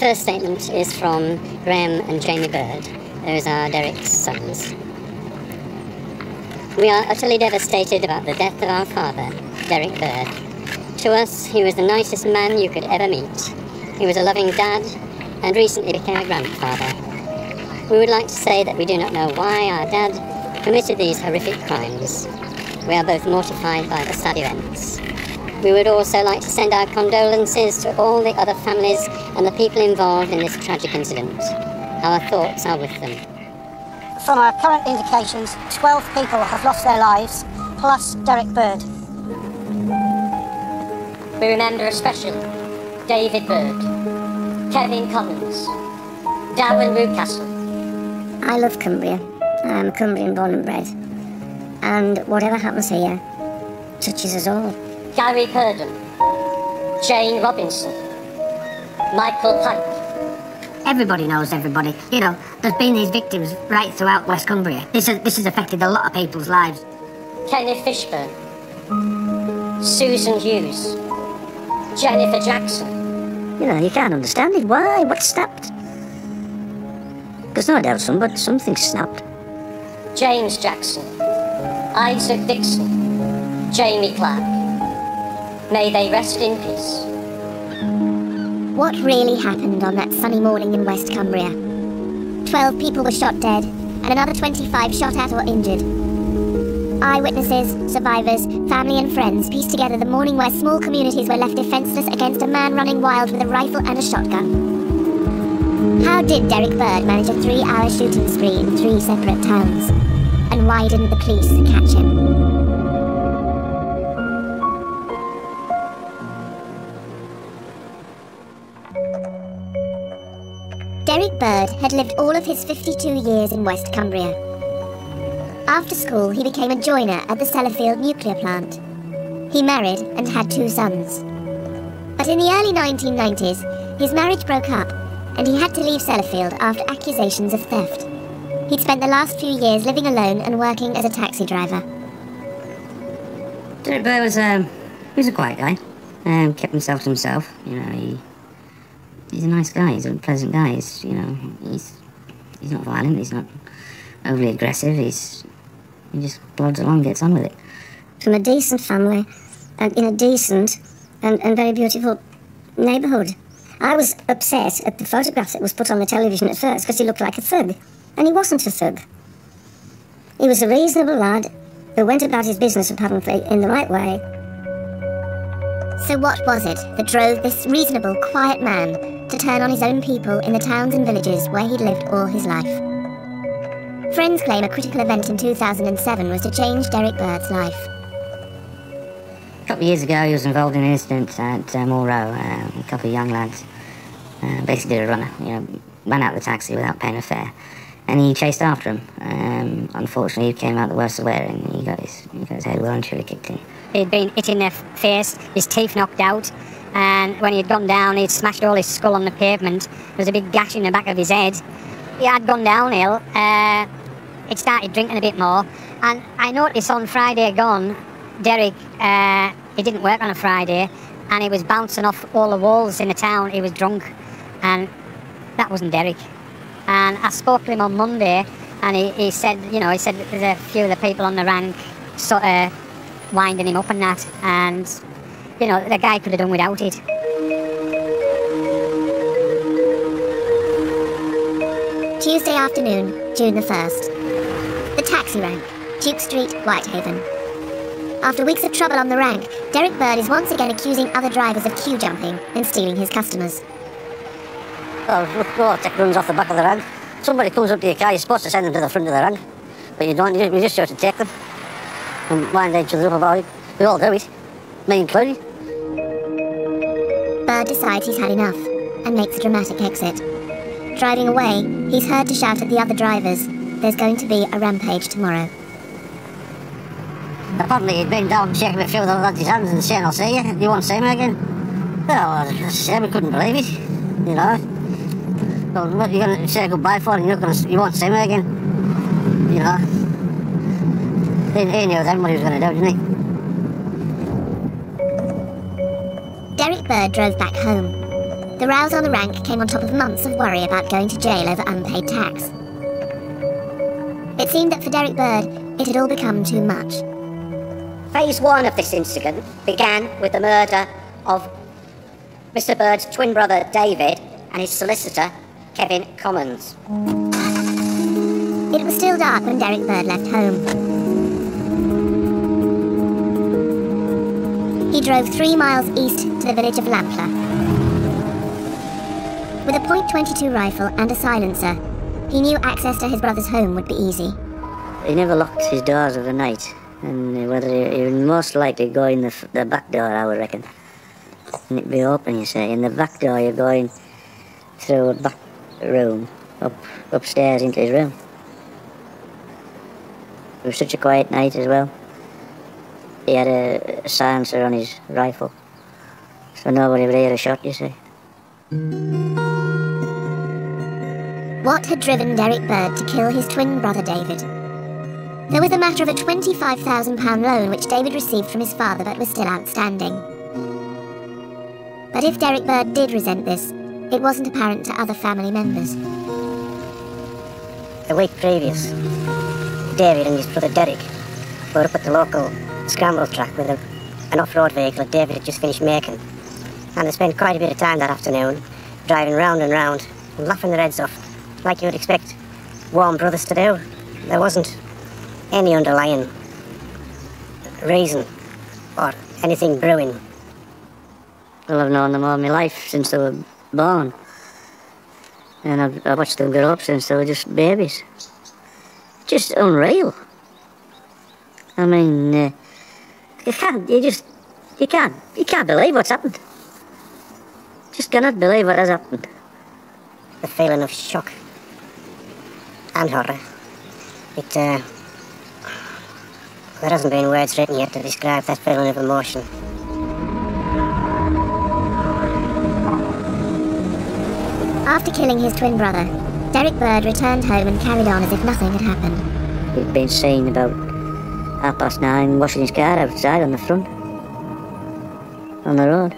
first statement is from Graham and Jamie Bird. Those are Derek's sons. We are utterly devastated about the death of our father, Derek Bird. To us, he was the nicest man you could ever meet. He was a loving dad and recently became a grandfather. We would like to say that we do not know why our dad committed these horrific crimes. We are both mortified by the sad events. We would also like to send our condolences to all the other families and the people involved in this tragic incident. Our thoughts are with them. From our current indications, 12 people have lost their lives, plus Derek Bird. We remember especially David Bird, Kevin Collins, Darren Newcastle. I love Cumbria. I'm a Cumbrian born and bred. And whatever happens here touches us all. Gary Purdon, Jane Robinson, Michael Pike. Everybody knows everybody. You know, there's been these victims right throughout West Cumbria. This has affected a lot of people's lives. Kenny Fishburne, Susan Hughes, Jennifer Jackson. You know, you can't understand it. Why? What snapped? There's no doubt something snapped. James Jackson, Isaac Dixon, Jamie Clark. May they rest in peace. What really happened on that sunny morning in West Cumbria? 12 people were shot dead, and another 25 shot at or injured. Eyewitnesses, survivors, family and friends pieced together the morning where small communities were left defenseless against a man running wild with a rifle and a shotgun. How did Derek Bird manage a 3-hour shooting spree in 3 separate towns? And why didn't the police catch him? Derek Bird had lived all of his 52 years in West Cumbria. After school, he became a joiner at the Sellafield nuclear plant. He married and had 2 sons. But in the early 1990s, his marriage broke up and he had to leave Sellafield after accusations of theft. He'd spent the last few years living alone and working as a taxi driver. Derek Bird was a quiet guy. Kept himself to himself. You know, he's a nice guy. He's a pleasant guy. He's not violent. He's not overly aggressive. He just plods along, gets on with it. From a decent family, and in a decent and very beautiful neighbourhood. I was upset at the photograph that was put on the television at first because he looked like a thug, and he wasn't a thug. He was a reasonable lad who went about his business apparently in the right way. So what was it that drove this reasonable, quiet man to turn on his own people in the towns and villages where he'd lived all his life? Friends claim a critical event in 2007 was to change Derek Bird's life. A couple of years ago, he was involved in an incident at Moor Row. A couple of young lads basically did a runner, ran out of the taxi without paying a fare, and he chased after him. Unfortunately, he came out the worst of wear, and he got his head well and truly kicked in. He'd been hit in the face, his teeth knocked out, and when he'd gone down, he'd smashed all his skull on the pavement. There was a big gash in the back of his head. He had gone downhill. He'd started drinking a bit more, and I noticed on Friday gone, Derek, he didn't work on a Friday, and he was bouncing off all the walls in the town. He was drunk, and that wasn't Derek. And I spoke to him on Monday, and he said there's a few of the people on the rank sort of winding him up and that, and the guy could have done without it. Tuesday afternoon, June the 1st. The taxi rank, Duke Street, Whitehaven. After weeks of trouble on the rank, Derek Bird is once again accusing other drivers of queue jumping and stealing his customers. Oh, look, take runs off the back of the rank. Somebody comes up to your car, you're supposed to send them to the front of the rank, but you don't, you just have to take them and wind each other up about it. We all do it, me included. Bird decides he's had enough and makes a dramatic exit. Driving away, he's heard to shout at the other drivers, "There's going to be a rampage tomorrow." Apparently he'd been down shaking a few of the lads' hands and saying, "I'll see you, you won't see me again." Well, we couldn't believe it, Well, what are you going to say goodbye for and you won't see me again? He knew then what he was going to do, didn't he? Derek Bird drove back home. The rows on the rank came on top of months of worry about going to jail over unpaid tax. It seemed that for Derek Bird, it had all become too much. Phase 1 of this incident began with the murder of Mr. Bird's twin brother David and his solicitor Kevin Commons. It was still dark when Derek Bird left home. He drove 3 miles east to the village of Lampler. With a .22 rifle and a silencer, he knew access to his brother's home would be easy. He never locked his doors of the night, and whether he would most likely go in the back door, I would reckon. And it'd be open, you see. In the back door, you're going through a back room, upstairs into his room. It was such a quiet night as well. He had a silencer on his rifle, so nobody would hear a shot, you see. What had driven Derek Bird to kill his twin brother David? There was the matter of a £25,000 loan which David received from his father but was still outstanding. But if Derek Bird did resent this, it wasn't apparent to other family members. The week previous, David and his brother Derek were up at the local scramble track with an off-road vehicle that David had just finished making. And they spent quite a bit of time that afternoon driving round and round and laughing their heads off, like you would expect warm brothers to do. There wasn't any underlying reason or anything brewing. Well, I've known them all my life since they were born. And I've watched them grow up since they were just babies. Just unreal. I mean, you can't believe what's happened. Just cannot believe what has happened. The feeling of shock and horror. There hasn't been words written yet to describe that feeling of emotion. After killing his twin brother, Derek Bird returned home and carried on as if nothing had happened. He'd been seen about 9:30 washing his car outside on the front. On the road.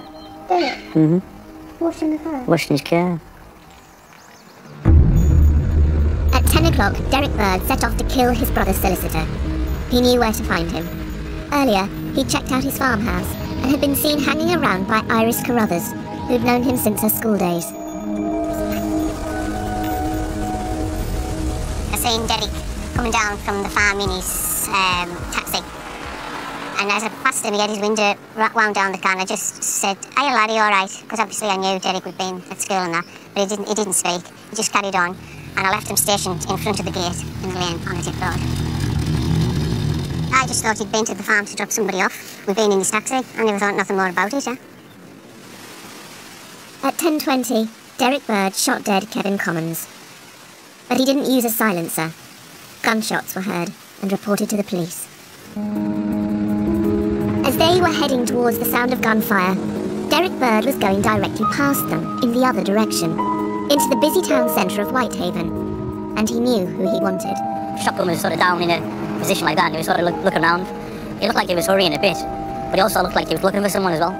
Derek? Mm-hmm. Washing the car? Washing his car. At 10 o'clock, Derek Bird set off to kill his brother's solicitor. He knew where to find him. Earlier, he'd checked out his farmhouse and had been seen hanging around by Iris Carruthers, who'd known him since her school days. I seen Derek coming down from the farm in his taxi. And as I passed him, he had his window wound down the car, and I just said, "Hey laddie, all right?" Because obviously I knew Derek had been at school and that, but he didn't speak. He just carried on, and I left him stationed in front of the gate in the lane on the tip road. I just thought he'd been to the farm to drop somebody off. We'd been in his taxi. I never thought nothing more about it, At 10:20, Derek Bird shot dead Kevin Commons. But he didn't use a silencer. Gunshots were heard and reported to the police. As they were heading towards the sound of gunfire, Derek Bird was going directly past them, in the other direction, into the busy town centre of Whitehaven. And he knew who he wanted. Shotgun was sort of down in a position like that, and he was sort of looking around. He looked like he was hurrying a bit, but he also looked like he was looking for someone as well.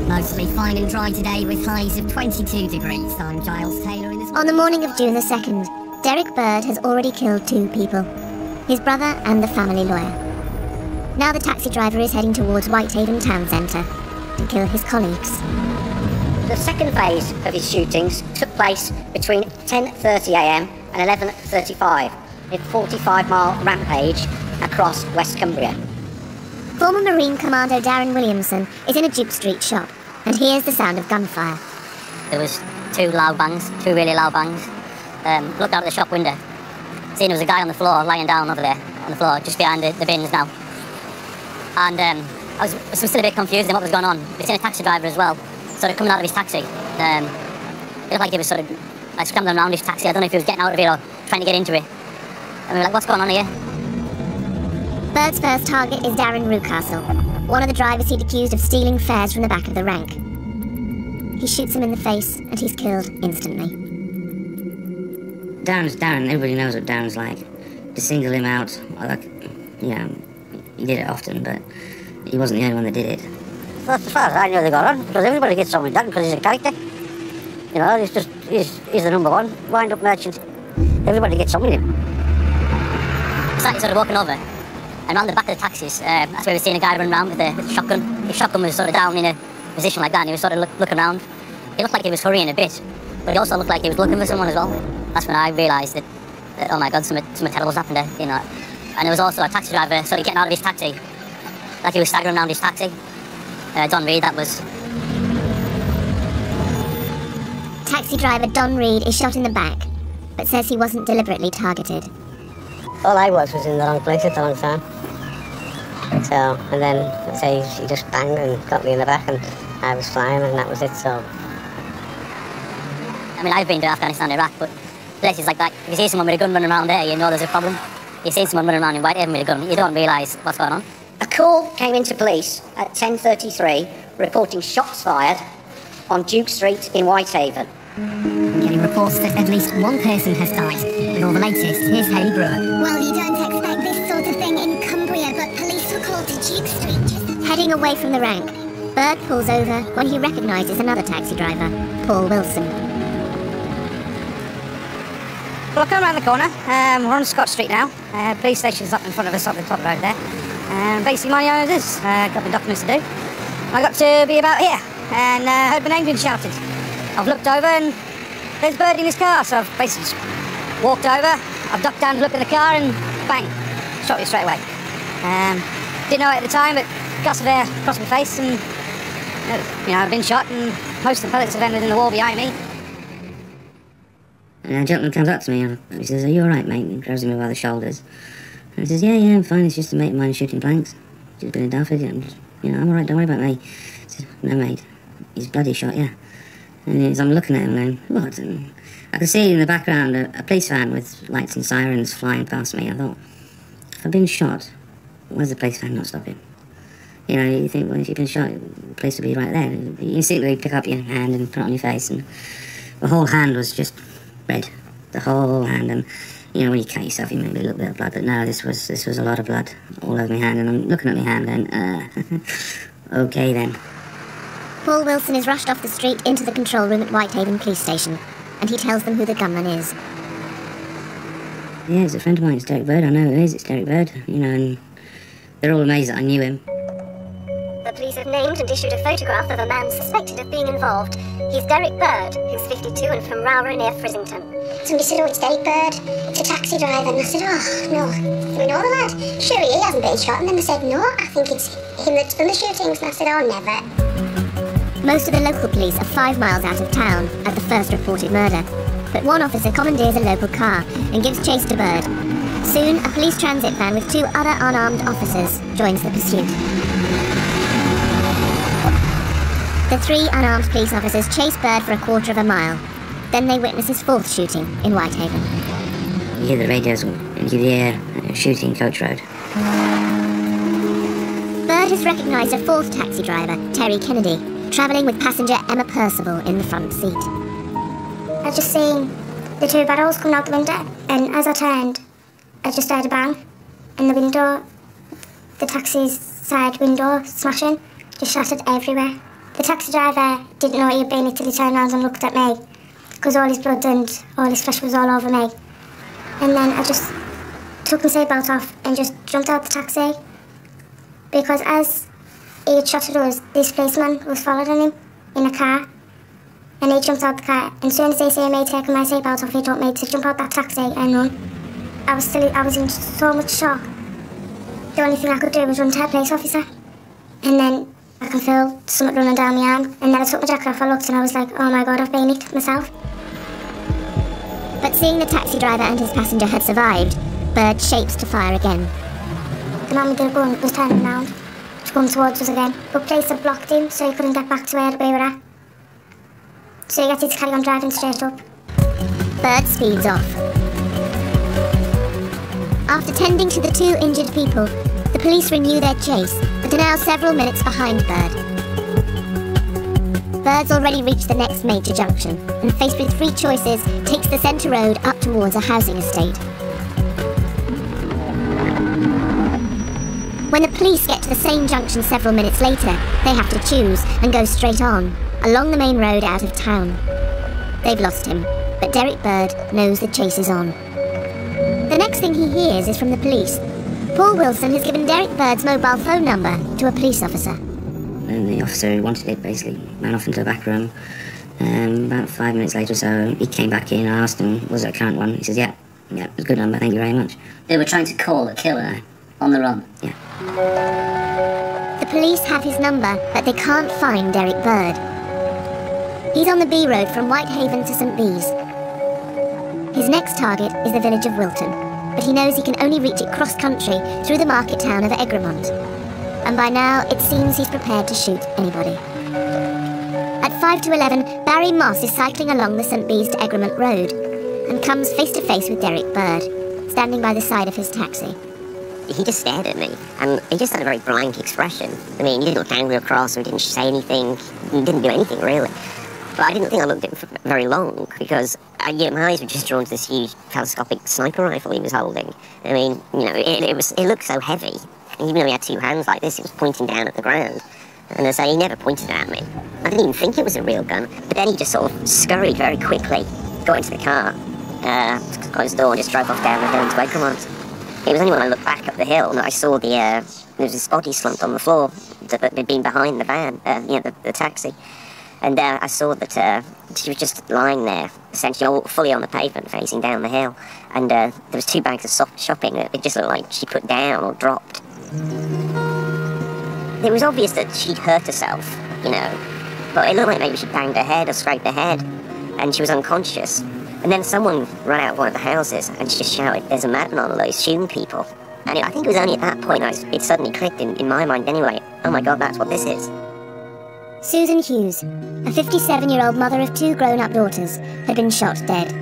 Mostly fine and dry today with highs of 22 degrees. I'm Giles Taylor in this... On the morning of June the 2nd, Derek Bird has already killed 2 people. His brother and the family lawyer. Now the taxi driver is heading towards Whitehaven town centre to kill his colleagues. The second phase of his shootings took place between 10:30am and 11:35 in a 45-mile rampage across West Cumbria. Former Marine Commando Darren Williamson is in a Duke Street shop and hears the sound of gunfire. There was 2 loud bangs, 2 really loud bangs. Looked out of the shop window. Seen there was a guy on the floor, lying down over there, on the floor, just behind the bins now. And I was still a bit confused in what was going on. We'd seen a taxi driver as well, sort of coming out of his taxi. It looked like he was sort of like scrambling around his taxi. I don't know if he was getting out of it or trying to get into it. And we were like, what's going on here? Bird's first target is Darren Rucastle, one of the drivers he'd accused of stealing fares from the back of the rank. He shoots him in the face and he's killed instantly. Darren, everybody knows what Darren's like. To single him out, like, you know, he did it often, but he wasn't the only one that did it. So as far as I knew, they got on, because everybody gets on with that because he's a character. You know, he's the number one wind-up merchant. Everybody gets on with him. We started sort of walking over, and around the back of the taxis, that's where we seen a guy run around with the shotgun. His shotgun was sort of down in a position like that, and he was sort of looking around. He looked like he was hurrying a bit, but he also looked like he was looking for someone as well. That's when I realised that, oh my God, something terrible's happened there, you know. And there was also a taxi driver sort of getting out of his taxi, like he was staggering around his taxi. Don Reed, that was. Taxi driver Don Reed is shot in the back, but says he wasn't deliberately targeted. All I was in the wrong place at the wrong time. So, and then, let's say, he just banged and got me in the back, and I was flying, and that was it, so. I mean, I've been to Afghanistan, Iraq, but places like that, if you see someone with a gun running around there, you know there's a problem. You see someone running around in Whitehaven with a gun, you don't realise what's going on. A call came into police at 10:33 reporting shots fired on Duke Street in Whitehaven. Getting reports that at least one person has died. With all the latest, here's Hayley Brewer. Well, you don't expect this sort of thing in Cumbria, but police were called to Duke Street. Heading away from the rank, Bird pulls over when he recognises another taxi driver, Paul Wilson. Well, I've come around the corner. We're on Scott Street now. Police station's up in front of us up the top road there. Basically, my own is got the documents to do. I got to be about here and heard my name being shouted. I've looked over and there's Bird in his car, so I've basically just walked over. I've ducked down to look in the car and bang, shot you straight away. Didn't know it at the time, but gust of air across my face and you know, I've been shot and most of the pellets have ended in the wall behind me. And a gentleman comes up to me and he says, "Are you alright, mate?" And he grabs me by the shoulders. And he says, yeah, I'm fine, it's just a mate of mine shooting blanks. Just been in Dartford, I'm alright, don't worry about me. I said, "No, mate, he's bloody shot, yeah." And I'm looking at him going, "What?" And I could see in the background a police van with lights and sirens flying past me. I thought, if I've been shot, why's the police van not stopping? You know, you think, well, if you've been shot, the police will be right there. You instantly pick up your hand and put it on your face, and the whole hand was just red. The whole hand, and you know, when you cut yourself, you maybe a little bit of blood, but no, this was a lot of blood all over my hand, and I'm looking at my hand and, okay then. Paul Wilson is rushed off the street into the control room at Whitehaven Police Station, and he tells them who the gunman is. Yeah, it's a friend of mine, it's Derek Bird, I know who it is, it's Derek Bird, you know, and they're all amazed that I knew him. The police have named and issued a photograph of a man suspected of being involved. He's Derek Bird, who's 52 and from Rowra near Frizzington. Somebody said, "Oh, it's Derek Bird, it's a taxi driver." And I said, "Oh, no, do we know the lad? Sure he hasn't been shot." And then they said, "No, I think it's him that's done the shootings." And I said, "Oh, never." Most of the local police are 5 miles out of town at the first reported murder, but one officer commandeers a local car and gives chase to Bird. Soon, a police transit van with 2 other unarmed officers joins the pursuit. The 3 unarmed police officers chase Bird for a quarter of a mile. Then they witness his 4th shooting in Whitehaven. You hear the radios into the air, shooting Coach Road. Bird has recognised a 4th taxi driver, Terry Kennedy, travelling with passenger Emma Percival in the front seat. I just seen the 2 barrels coming out the window, and as I turned, I just heard a bang, and the window, the taxi's side window smashing, just shattered everywhere. The taxi driver didn't know he had been until he turned around and looked at me, because all his blood and all his flesh was all over me. And then I just took my seatbelt off and just jumped out the taxi, because as he had shot at us, this policeman was following him in a car, and he jumped out the car, and as soon as he saw me taking my seatbelt off, he told me to jump out that taxi and run. I was in so much shock. The only thing I could do was run to a police officer, and then I can feel something running down my arm, and then I took my jacket off, I looked, and I was like, oh my God, I've been nicked myself. But seeing the taxi driver and his passenger had survived, Bird shapes to fire again. The man with the gun was turning around to come towards us again, but police had blocked him, so he couldn't get back to where we were at. So he got to carry on driving straight up. Bird speeds off. After tending to the 2 injured people, the police renew their chase, but are now several minutes behind Bird. Bird's already reached the next major junction, and faced with 3 choices, takes the centre road up towards a housing estate. When the police get to the same junction several minutes later, they have to choose and go straight on, along the main road out of town. They've lost him, but Derek Bird knows the chase is on. The next thing he hears is from the police. Paul Wilson has given Derek Bird's mobile phone number to a police officer. And the officer who wanted it basically ran off into the back room. About 5 minutes later or so, he came back in and I asked him, was it a current one? He says, yeah, it was a good number, thank you very much. They were trying to call a killer on the run. Yeah. The police have his number, but they can't find Derek Bird. He's on the B road from Whitehaven to St Bees. His next target is the village of Wilton, but he knows he can only reach it cross-country through the market town of Egremont. And by now, it seems he's prepared to shoot anybody. At 5 to 11, Barry Moss is cycling along the St Bees to Egremont Road and comes face to face with Derek Bird, standing by the side of his taxi. He just stared at me, and he just had a very blank expression. I mean, he didn't look angry or cross, or he didn't say anything. He didn't do anything, really. But I didn't think I looked at him for very long, because my eyes were just drawn to this huge telescopic sniper rifle he was holding. I mean, it looked so heavy. Even though he had two hands like this, it was pointing down at the ground. And as I say, he never pointed it at me. I didn't even think it was a real gun. But then he just sort of scurried very quickly, got into the car, closed the door, and just drove off down the hill into Egremont. It was only when I looked back up the hill that I saw there was this body slumped on the floor that had been behind the van, the taxi. And I saw that she was just lying there, essentially fully on the pavement, facing down the hill. And there was 2 bags of soft shopping that it just looked like she put down or dropped. It was obvious that she'd hurt herself, but it looked like maybe she banged her head or scraped her head, and she was unconscious. And then someone ran out of one of the houses and she just shouted, "There's a madman on those shooting people." And I think it was only at that point it suddenly clicked in my mind anyway. Oh my God, that's what this is. Susan Hughes, a 57-year-old mother of 2 grown-up daughters, had been shot dead.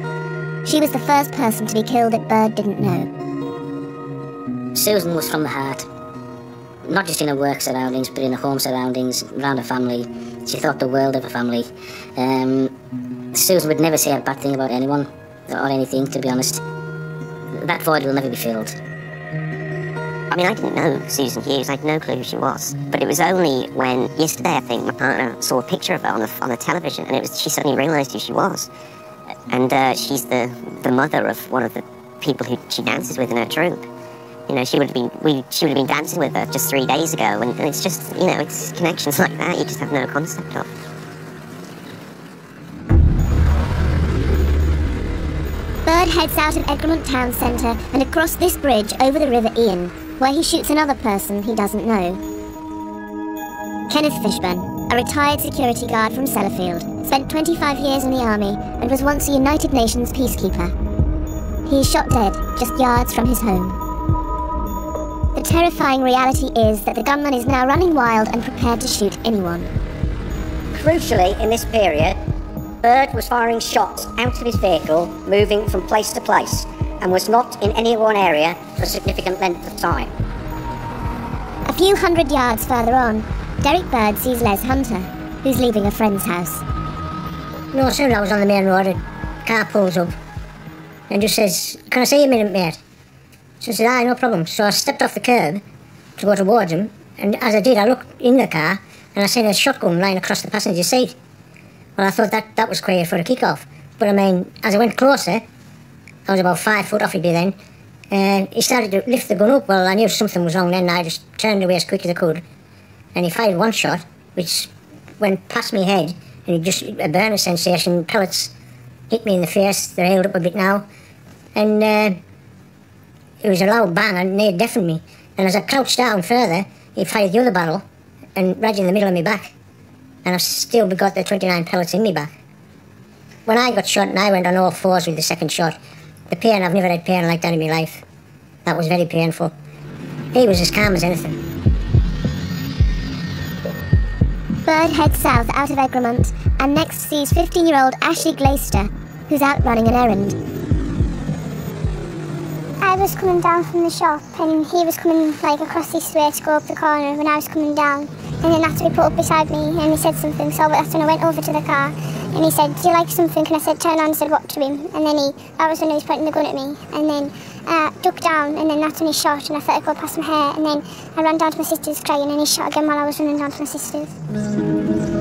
She was the first person to be killed that Bird didn't know. Susan was from the heart. Not just in her work surroundings, but in her home surroundings, around her family. She thought the world of her family. Susan would never say a bad thing about anyone, or anything, to be honest. That void will never be filled. I mean, I didn't know Susan Hughes, I had no clue who she was. But it was only when, yesterday I think, my partner saw a picture of her on the television, and she suddenly realised who she was. And she's the mother of one of the people who she dances with in her troupe. She would have been dancing with her just 3 days ago, and it's just, it's connections like that you just have no concept of. Bird heads out of Egremont Town Centre and across this bridge over the River Ian, where he shoots another person he doesn't know. Kenneth Fishburne, a retired security guard from Sellafield, spent 25 years in the army and was once a United Nations peacekeeper. He is shot dead just yards from his home. The terrifying reality is that the gunman is now running wild and prepared to shoot anyone. Crucially, in this period, Bird was firing shots out of his vehicle, moving from place to place, and was not in any one area for a significant length of time. A few hundred yards further on, Derek Bird sees Les Hunter, who's leaving a friend's house. No, as soon as I was on the main road, a car pulls up and just says, "Can I see you a minute, mate?" So I said, "Aye, no problem." So I stepped off the curb to go towards him, and as I did, I looked in the car and I seen a shotgun lying across the passenger seat. Well, I thought that was queer for a kick-off. But I mean, as I went closer, I was about 5 foot off he'd be then, and he started to lift the gun up. Well, I knew something was wrong then, I just turned away as quick as I could, and he fired one shot, which went past my head, and it just, a burning sensation, pellets hit me in the face, they're healed up a bit now, and it was a loud bang, and it deafened me. And as I crouched down further, he fired the other barrel, and right in the middle of my back. And I've still got the 29 pellets in me back. When I got shot and I went on all fours with the second shot, the pain, I've never had pain like that in my life. That was very painful. He was as calm as anything. Bird heads south out of Egremont and next sees 15-year-old Ashley Glaister, who's out running an errand. I was coming down from the shop and he was coming across this way to go up the corner when I was coming down, and then after he put up beside me and he said something, so that's when I went over to the car and he said, "Do you like something?" And I said, "Turn on," and said, "What to him?" And then that was when he was pointing the gun at me, and then ducked down, and then that's when he shot, and I thought I'd go past my hair, and then I ran down to my sister's crying, and he shot again while I was running down to my sister's.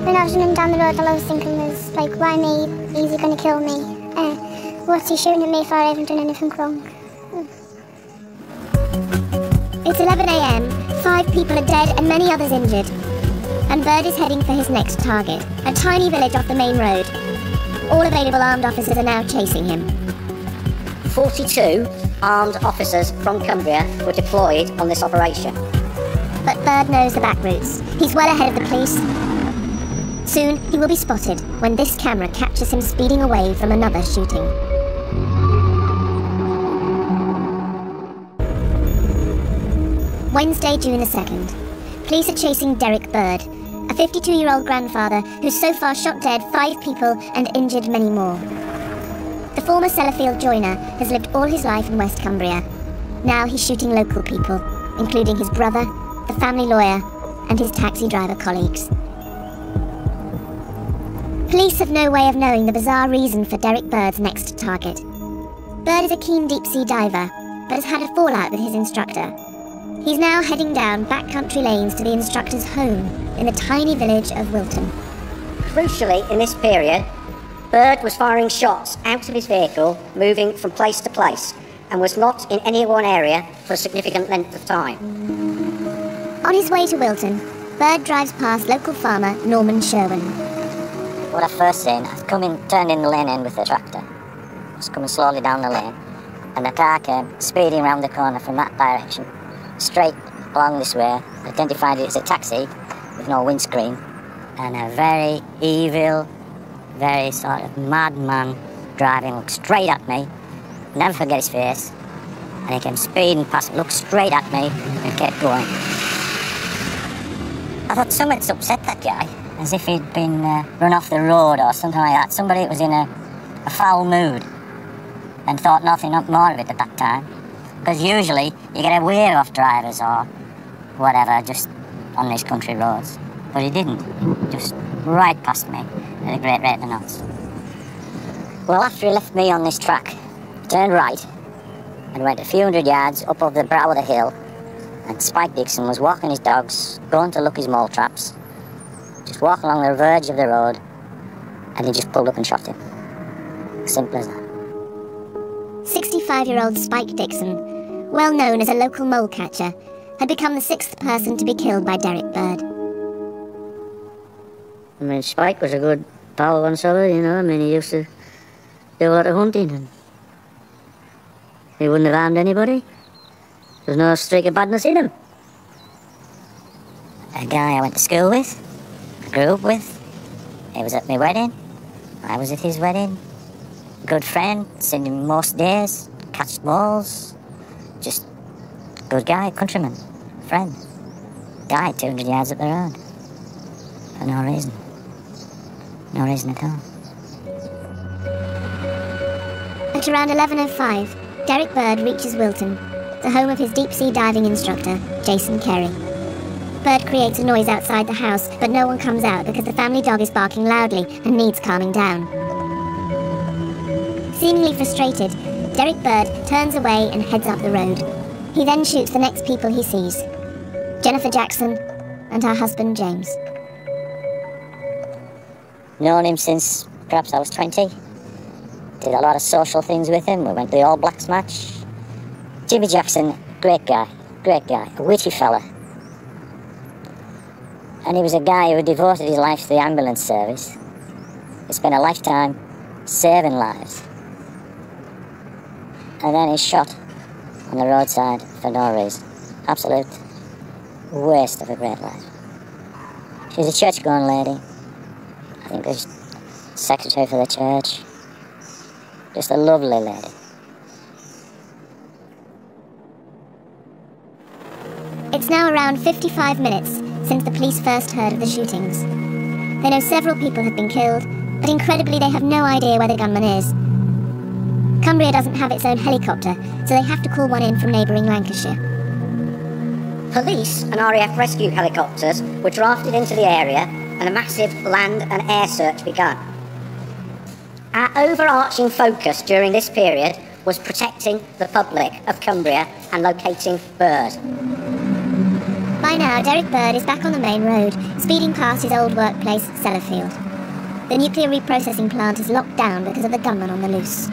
When I was running down the road, all I was thinking was, like, why me? Is he going to kill me? What's he shooting at me for? I haven't done anything wrong. It's 11 a.m, 5 people are dead and many others injured. And Bird is heading for his next target, a tiny village off the main road. All available armed officers are now chasing him. 42 armed officers from Cumbria were deployed on this operation. But Bird knows the back routes. He's well ahead of the police. Soon, he will be spotted when this camera captures him speeding away from another shooting. Wednesday, June the 2nd. Police are chasing Derek Bird, a 52-year-old grandfather who's so far shot dead 5 people and injured many more. The former Sellafield joiner has lived all his life in West Cumbria. Now he's shooting local people, including his brother, the family lawyer, and his taxi driver colleagues. Police have no way of knowing the bizarre reason for Derek Bird's next target. Bird is a keen deep-sea diver, but has had a fallout with his instructor. He's now heading down backcountry lanes to the instructor's home in the tiny village of Wilton. Crucially, in this period, Bird was firing shots out of his vehicle, moving from place to place, and was not in any one area for a significant length of time. On his way to Wilton, Bird drives past local farmer Norman Sherwin. What I first seen, I turned in the lane in with the tractor. I was coming slowly down the lane, and a car came speeding round the corner from that direction, straight along this way. Identified it as a taxi with no windscreen, and a very evil, very sort of madman driving, looked straight at me. Never forget his face. And he came speeding past, looked straight at me and kept going. I thought something's upset that guy, as if he'd been run off the road or something like that. Somebody was in a foul mood and thought nothing more of it at that time. Because usually you get away off drivers or whatever just on these country roads. But he didn't. He just right past me at a great rate of knots. Well, after he left me on this track, he turned right and went a few hundred yards up over the brow of the hill, and Spike Dixon was walking his dogs, going to look his mole traps, just walking along the verge of the road, and he just pulled up and shot him. Simple as that. 65-year-old Spike Dixon, well known as a local mole catcher, had become the 6th person to be killed by Derek Bird. I mean, Spike was a good pal once over, you know. I mean, he used to do a lot of hunting, and he wouldn't have harmed anybody. There's no streak of badness in him. A guy I went to school with, grew up with, he was at my wedding, I was at his wedding. Good friend, seen him most days, catched moles, just good guy, countryman, friend. Died 200 yards up the road. For no reason. No reason at all. At around 11:05, Derek Bird reaches Wilton, the home of his deep-sea diving instructor, Jason Carey. Bird creates a noise outside the house, but no one comes out because the family dog is barking loudly and needs calming down. Seemingly frustrated, Derek Bird turns away and heads up the road. He then shoots the next people he sees: Jennifer Jackson and her husband, James. Known him since perhaps I was 20. Did a lot of social things with him. We went to the All Blacks match. Jimmy Jackson, great guy, a witty fella. And he was a guy who devoted his life to the ambulance service. He spent a lifetime saving lives. And then he's shot on the roadside for no reason. Absolute waste of a great life. She's a church-going lady. I think there's secretary for the church. Just a lovely lady. It's now around 55 minutes since the police first heard of the shootings. They know several people have been killed, but incredibly they have no idea where the gunman is. Cumbria doesn't have its own helicopter, so they have to call one in from neighbouring Lancashire. Police and RAF rescue helicopters were drafted into the area, and a massive land and air search began. Our overarching focus during this period was protecting the public of Cumbria and locating Bird. By now, Derek Bird is back on the main road, speeding past his old workplace, Sellafield. The nuclear reprocessing plant is locked down because of the gunman on the loose.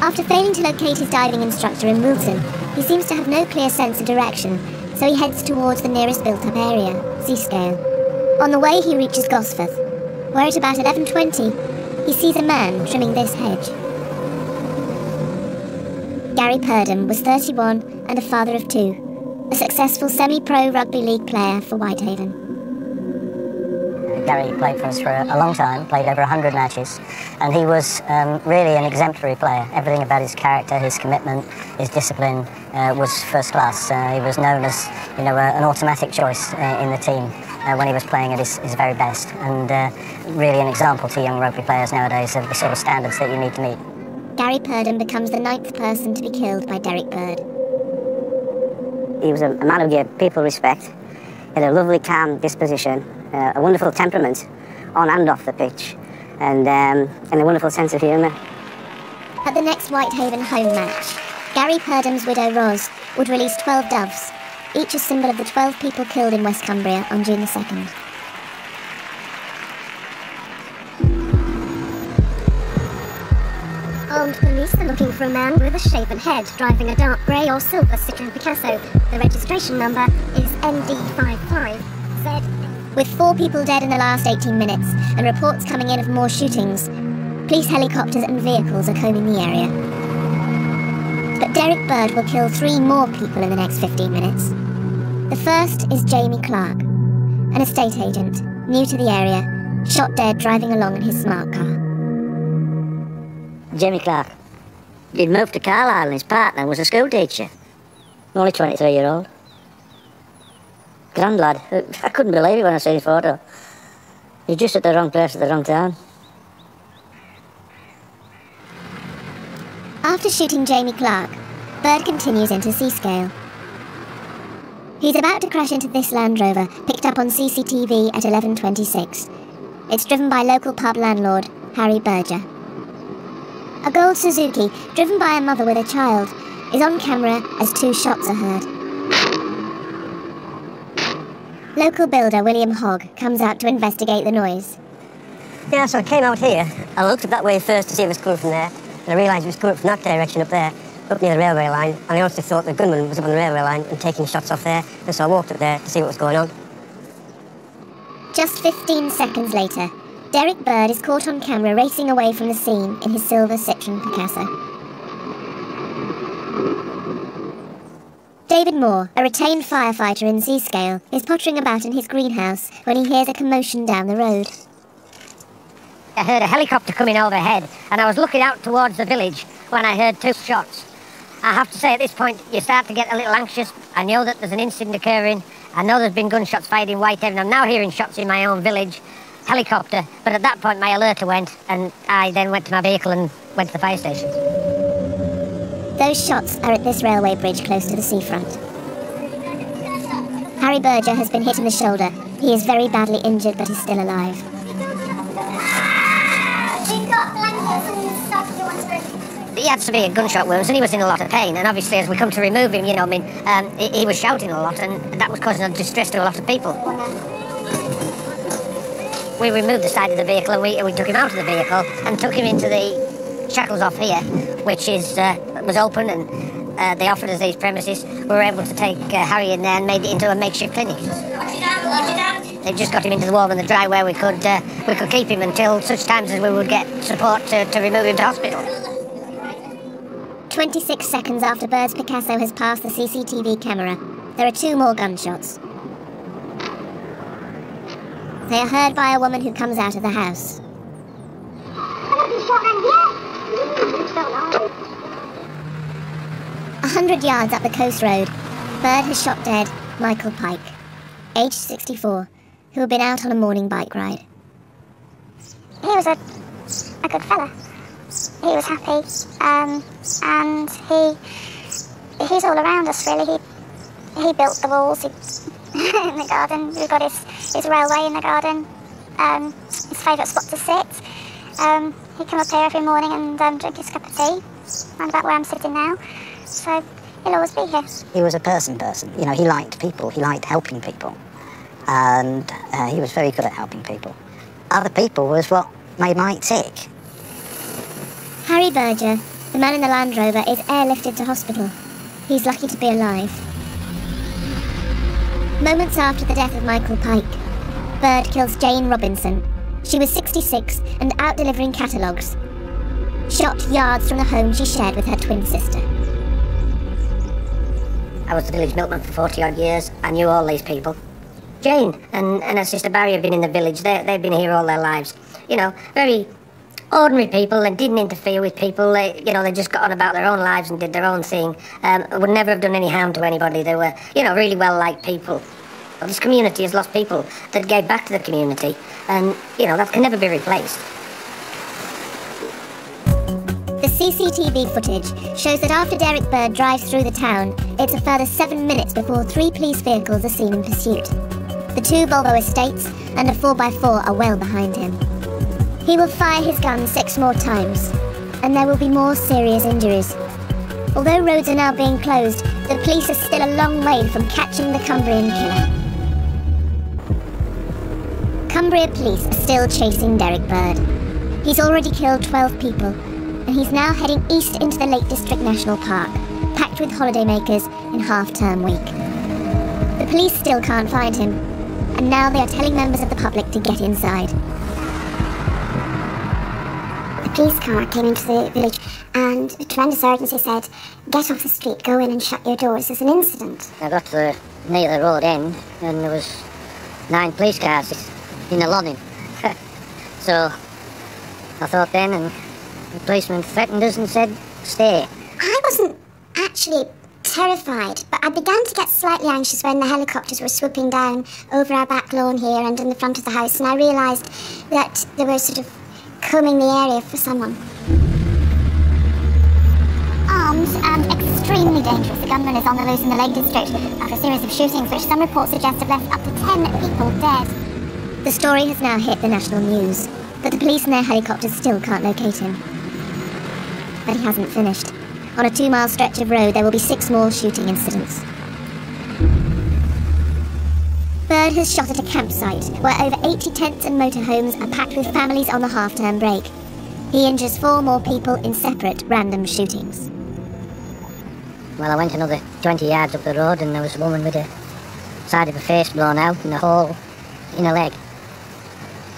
After failing to locate his diving instructor in Wilton, he seems to have no clear sense of direction, so he heads towards the nearest built-up area, Seascale. On the way, he reaches Gosforth, where at about 11:20, he sees a man trimming this hedge. Gary Purdom was 31 and a father of 2, a successful semi-pro rugby league player for Whitehaven. Gary played for us for a long time, played over 100 matches, and he was really an exemplary player. Everything about his character, his commitment, his discipline was first class. He was known as, an automatic choice in the team when he was playing at his very best, and really an example to young rugby players nowadays of the sort of standards that you need to meet. Gary Purdom becomes the 9th person to be killed by Derek Bird. He was a man who gave people respect, he had a lovely, calm disposition, a wonderful temperament on and off the pitch, and a wonderful sense of humour. At the next Whitehaven home match, Gary Purdom's widow Ros would release 12 doves, each a symbol of the 12 people killed in West Cumbria on June the 2nd. Armed police are looking for a man with a shaven head driving a dark grey or silver Citroën Picasso. The registration number is ND55Z. With 4 people dead in the last 18 minutes and reports coming in of more shootings, police helicopters and vehicles are combing the area. But Derek Bird will kill 3 more people in the next 15 minutes. The first is Jamie Clark, an estate agent, new to the area, shot dead driving along in his smart car. Jamie Clark. He'd moved to Carlisle and his partner was a school teacher. Only 23-year-old. Grand lad. I couldn't believe it when I saw his photo. He's just at the wrong place at the wrong time. After shooting Jamie Clark, Bird continues into Seascale. He's about to crash into this Land Rover, picked up on CCTV at 11:26. It's driven by local pub landlord, Harry Berger. A gold Suzuki, driven by a mother with a child, is on camera as 2 shots are heard. Local builder William Hogg comes out to investigate the noise. Yeah, so I came out here. I looked up that way first to see if it was coming from there, and I realised it was coming from that direction up there, up near the railway line, and I also thought the gunman was up on the railway line and taking shots off there, and so I walked up there to see what was going on. Just 15 seconds later, Derek Bird is caught on camera racing away from the scene in his silver Citroën Picasso. David Moore, a retained firefighter in Seascale, is pottering about in his greenhouse when he hears a commotion down the road. I heard a helicopter coming overhead, and I was looking out towards the village when I heard 2 shots. I have to say, at this point, you start to get a little anxious. I know that there's an incident occurring. I know there's been gunshots fired in Whitehaven. I'm now hearing shots in my own village. Helicopter. But at that point, my alerter went, and I then went to my vehicle and went to the fire station. Those shots are at this railway bridge close to the seafront. Harry Berger has been hit in the shoulder. He is very badly injured, but is still alive. He had severe gunshot wounds and he was in a lot of pain, and obviously as we come to remove him, he was shouting a lot, and that was causing a distress to a lot of people. We removed the side of the vehicle and we took him out of the vehicle and took him into the shackles off here, which was open, and they offered us these premises. We were able to take Harry in there and made it into a makeshift clinic. They just got him into the warm and the dry where we could keep him until such times as we would get support to remove him to hospital. 26 seconds after Bird's Picasso has passed the CCTV camera, there are 2 more gunshots. They are heard by a woman who comes out of the house. 100 yards up the coast road, Bird has shot dead Michael Pike, aged 64, who had been out on a morning bike ride. He was a good fella. He was happy, and he's all around us really. He built the walls in the garden. We've got his railway in the garden. His favourite spot to sit. He'd come up here every morning and drink his cup of tea, around about where I'm sitting now. So he'll always be here. He was a person. You know, he liked people. He liked helping people. And he was very good at helping people. Other people was what made Mike tick. Harry Berger, the man in the Land Rover, is airlifted to hospital. He's lucky to be alive. Moments after the death of Michael Pike, Bird kills Jane Robinson. She was 66 and out delivering catalogues. Shot yards from the home she shared with her twin sister. I was the village milkman for 40 odd years. I knew all these people. Jane and her sister Barry have been in the village. They've been here all their lives. You know, very ordinary people and didn't interfere with people. They just got on about their own lives and did their own thing. Would never have done any harm to anybody. They were, really well-liked people. But this community has lost people that gave back to the community, and, that can never be replaced. The CCTV footage shows that after Derek Bird drives through the town, it's a further 7 minutes before 3 police vehicles are seen in pursuit. The 2 Volvo Estates and a 4x4 are well behind him. He will fire his gun 6 more times, and there will be more serious injuries. Although roads are now being closed, the police are still a long way from catching the Cumbrian killer. Cumbria police are still chasing Derek Bird. He's already killed 12 people, and he's now heading east into the Lake District National Park, packed with holidaymakers in half-term week. The police still can't find him, and now they are telling members of the public to get inside. The police car came into the village and a tremendous urgency said, get off the street, go in and shut your doors, there's an incident. I got near the road end and there was 9 police cars in a loading. So I thought then, and the policeman threatened us and said, stay. I wasn't actually terrified, but I began to get slightly anxious when the helicopters were swooping down over our back lawn here and in the front of the house, and I realised that they were sort of combing the area for someone. Armed and extremely dangerous, the gunman is on the loose in the Lake District after a series of shootings which some reports suggest have left up to 10 people dead. The story has now hit the national news, but the police and their helicopters still can't locate him. But he hasn't finished. On a 2-mile stretch of road, there will be 6 more shooting incidents. Bird has shot at a campsite where over 80 tents and motorhomes are packed with families on the half-term break. He injures 4 more people in separate random shootings. Well, I went another 20 yards up the road and there was a woman with the side of her face blown out and a hole in her leg.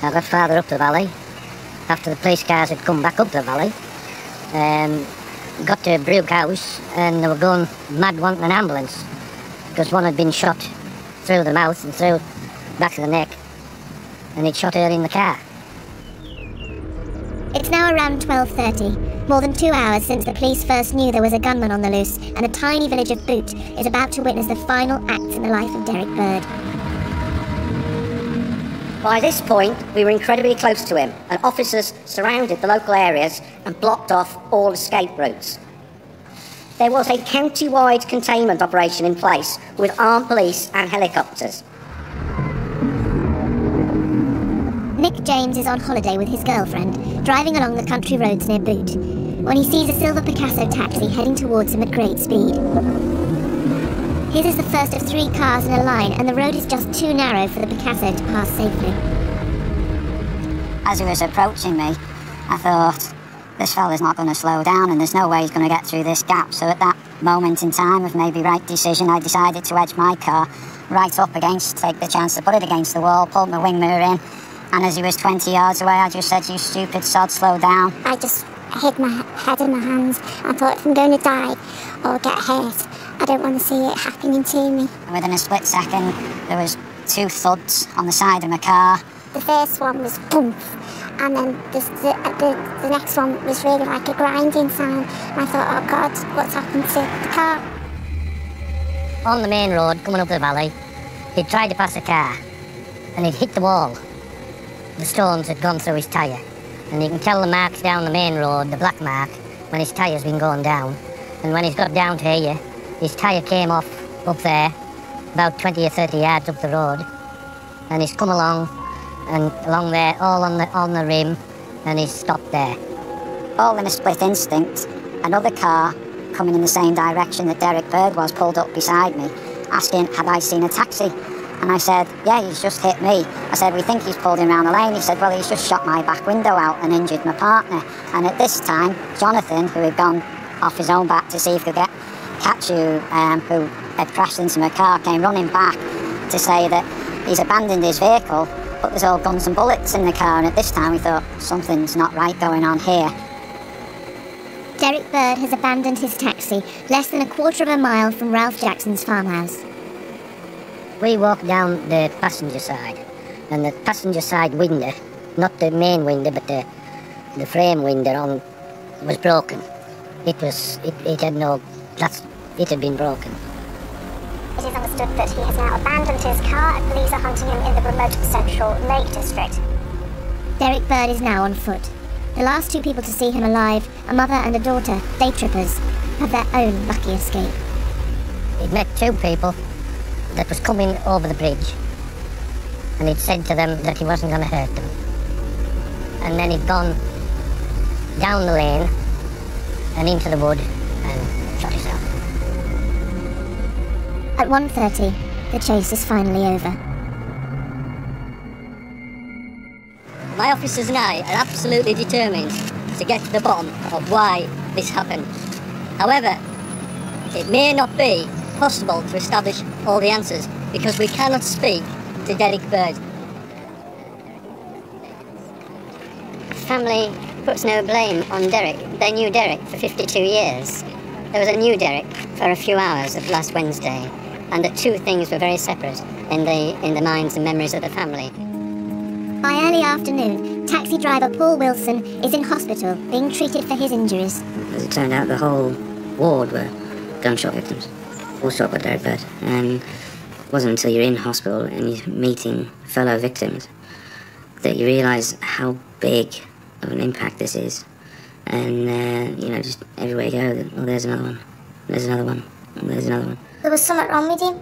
I got farther up the valley. After the police cars had come back up the valley, got to a Brook House and they were going mad wanting an ambulance because one had been shot through the mouth and through back of the neck and he'd shot her in the car. It's now around 12:30, more than 2 hours since the police first knew there was a gunman on the loose, and the tiny village of Boot is about to witness the final acts in the life of Derek Bird. By this point, we were incredibly close to him, and officers surrounded the local areas and blocked off all escape routes. There was a county-wide containment operation in place with armed police and helicopters. Nick James is on holiday with his girlfriend, driving along the country roads near Boot, when he sees a silver Picasso taxi heading towards him at great speed. His is the first of 3 cars in a line, and the road is just too narrow for the Picasso to pass safely. As he was approaching me, I thought, this fella's not going to slow down and there's no way he's going to get through this gap. So at that moment in time of maybe right decision, I decided to edge my car right up against, take the chance to put it against the wall, pulled my wing mirror in, and as he was 20 yards away, I just said, you stupid sod, slow down. I just hid my head in my hands. I thought, if I'm going to die or get hurt, I don't want to see it happening to me. And within a split second, there was 2 thuds on the side of my car. The first one was boom, and then the next one was really like a grinding sound. And I thought, oh God, what's happened to the car? On the main road, coming up the valley, he'd tried to pass a car, and he'd hit the wall. The stones had gone through his tyre, and you can tell the marks down the main road, the black mark, when his tyre's been going down. And when he's got down to here, his tyre came off up there, about 20 or 30 yards up the road, and he's come along, and along there, all on the rim, and he's stopped there. All in a split instant, another car coming in the same direction that Derek Bird was pulled up beside me, asking had I seen a taxi. And I said, yeah, he's just hit me. I said, we think he's pulled him round the lane. He said, well, he's just shot my back window out and injured my partner. And at this time, Jonathan, who had gone off his own back to see if he could catch you, who had crashed into my car, came running back to say that he's abandoned his vehicle, but there's all guns and bullets in the car. And at this time, we thought, something's not right going on here. Derek Bird has abandoned his taxi less than a quarter of a mile from Ralph Jackson's farmhouse. We walked down the passenger side, and the passenger side window, not the main window, but the frame window was broken. It had been broken. It is understood that he has now abandoned his car and police are hunting him in the remote central Lake District. Derek Bird is now on foot. The last two people to see him alive, a mother and a daughter, day trippers, have their own lucky escape. He'd met two people that was coming over the bridge, and he'd said to them that he wasn't going to hurt them. And then he'd gone down the lane and into the wood and shot himself. At 1:30, the chase is finally over. My officers and I are absolutely determined to get to the bottom of why this happened. However, it may not be possible to establish all the answers because we cannot speak to Derek Bird. Family puts no blame on Derek. They knew Derek for 52 years. There was a new Derek for a few hours of last Wednesday, and the two things were very separate in the minds and memories of the family. By early afternoon, taxi driver Paul Wilson is in hospital being treated for his injuries. As it turned out, the whole ward were gunshot victims, all shot by Derek Bird. And it wasn't until you're in hospital and you're meeting fellow victims that you realise how big of an impact this is. And, just everywhere you go, oh, there's another one, there's another one, and there's another one. There was something wrong with him.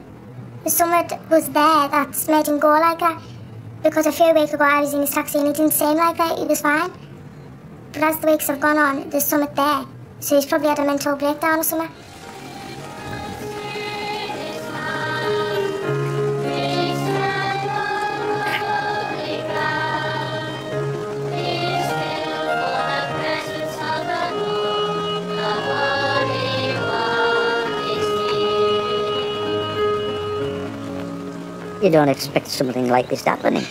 There's something that was there that's made him go like that. Because a few weeks ago I was in his taxi and he didn't seem like that, he was fine. But as the weeks have gone on, there's something there. So he's probably had a mental breakdown or something. You don't expect something like this happening.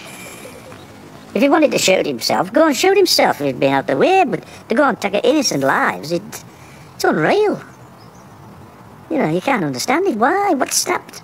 If he wanted to shoot himself, go and shoot himself if he'd been out the way, but to go and take innocent lives, it's unreal. You can't understand it. Why? What stopped?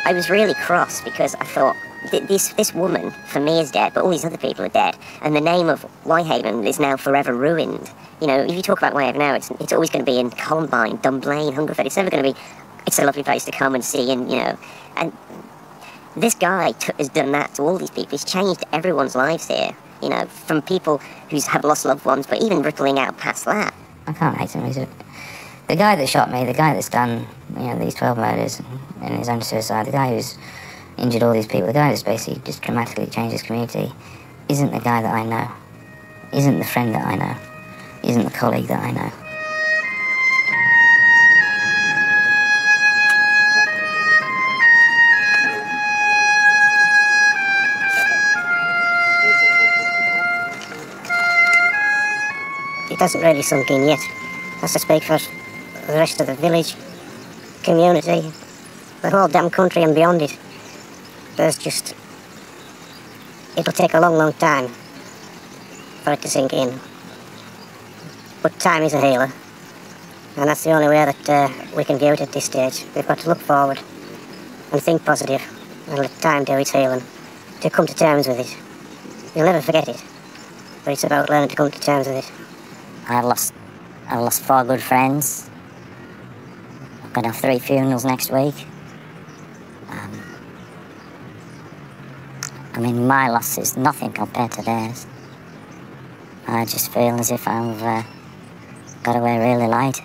I was really cross because I thought this woman for me is dead, but all these other people are dead, and the name of Whitehaven is now forever ruined. If you talk about Whitehaven now, it's always going to be in Columbine, Dunblane, Hungerford. It's never going to be. It's a lovely place to come and see, and this guy has done that to all these people. He's changed everyone's lives here. From people who have lost loved ones, but even rippling out past that. I can't hate him. The guy that shot me, the guy that's done, these 12 murders and his own suicide, the guy who's injured all these people, the guy who's basically just dramatically changed his community, isn't the guy that I know, isn't the friend that I know, isn't the colleague that I know. It hasn't really sunk in yet. Has to speak for the rest of the village, community, the whole damn country and beyond it. It'll take a long, long time for it to sink in. But time is a healer, and that's the only way that we can view it at this stage. We've got to look forward and think positive and let time do its healing, to come to terms with it. You'll never forget it, but it's about learning to come to terms with it. I've lost 4 good friends. I'm going to have 3 funerals next week. My loss is nothing compared to theirs. I just feel as if I've got away really light.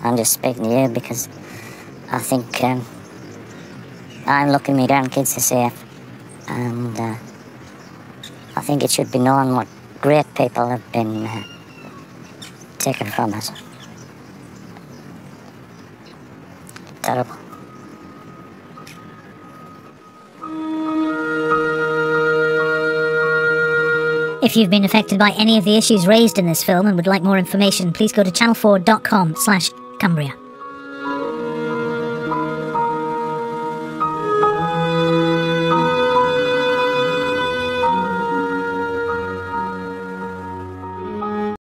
I'm just speaking to you because I think I'm looking my grandkids are safe, and I think it should be known what great people have been taken from us. Terrible. If you've been affected by any of the issues raised in this film and would like more information, please go to channel4.com/Cumbria.